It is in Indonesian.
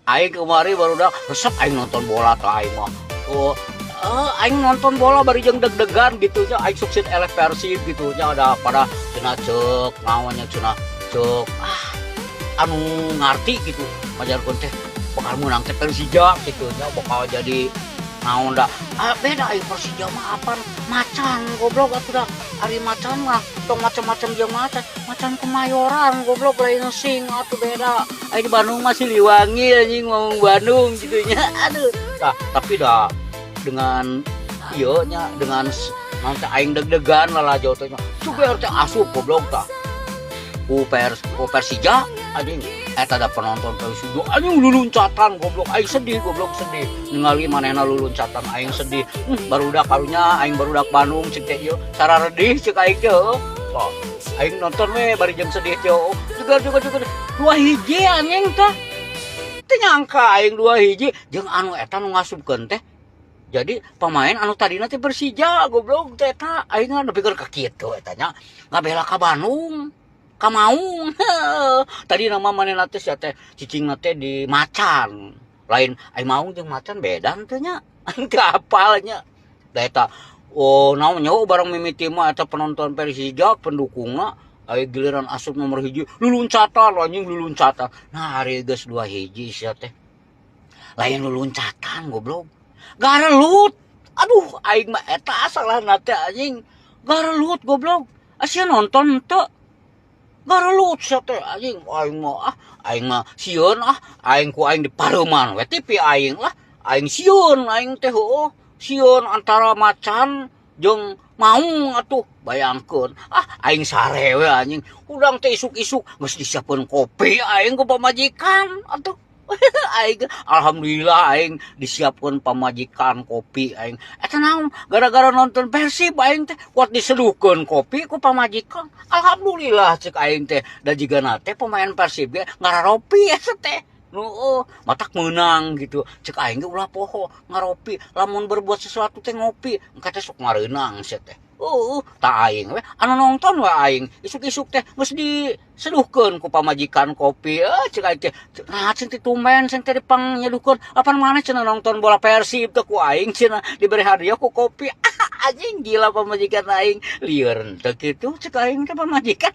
Aing kemari barudak resep aing nonton bola teh aing mah. Oh, aing nonton bola bari jeung deg-degan gitu nya aing sukses eleh Persib gitu nya ada pada cenah ceuk naonnya cenah ceuk anu ngarti gitu majarkeun teh bakal menang teh Persija gitu nya bakal jadi naon da beda aing Persija mah apa macan goblok atuh da ari macan mah tong macam-macam jeung macan Kemayoran goblok lain sing atuh beda aing di Bandung masih Siliwangi anjing ngomong Bandung gitu nya aduh tah tapi dah dengan ieu nya dengan nanti aing deg-degan lah jauh teh super teh asup goblok tah ku Persija anjing eta da penonton Persija anjing luluncatan goblok aing sedih goblok sedih ningali manehna luluncatan aing sedih barudak karunya aing barudak Bandung cek teh ieu sararedih cek aing teh oh aing nonton we bari jeung sedih teh juga 2-1 anjing tah teu nyangka aing 2-1 jeung anu eta nu ngasupkeun teh jadi pemain anu tadina teh Persija goblok teh eta aing nepikeun ka kitu eta nya ngabela ka Bandung ka Maung tadi nama manehna teh sia teh cicingna teh di Macan lain aing Maung jeung Macan beda teh nya aing teu apal nya da eta oh naon nya bareng mimiti mah eta penonton Persija pendukungna aya giliran asup nomor 1 luluncatan anjing luluncatan nah hari geus 2-1 sia teh lain luluncatan goblok garelut aduh aing mah eta salahna teh anjing garelut goblok sia nonton teu garelut sia teh anjing aing mah sieun aing ku aing di Pareuman we TV aing lah aing sieun aing teh heuh sieun antara Macan jeung Maung atuh bayangkeun aing sare we anjing udang teh isuk-isuk geus disiapkeun kopi aing ku pamajikan atuh aing alhamdulillah aing disiapkeun pamajikan kopi aing eta naon gara-gara nonton Persib aing teh kuat diseduhkeun kopi ku pamajikan alhamdulillah ceuk aing teh da jigana teh pemain Persib ge ngararopi eta teh matak menang gitu ceuk aing ge ulah poho ngaropi lamun berbuat sesuatu teh ngopi engka teh sok ngareunang sia teh tak aing we anu nonton we aing isuk-isuk teh geus diseduhkeun ku pamajikan kopi ceuk aing teh nah cen ti tumben cen teh dipang nyeduhkeun apan maneh cenah nonton bola Persib teh ku aing cenah diberi hadiah ku kopi anjing gila pamajikan aing lieur teh kitu ceuk aing teh pamajikan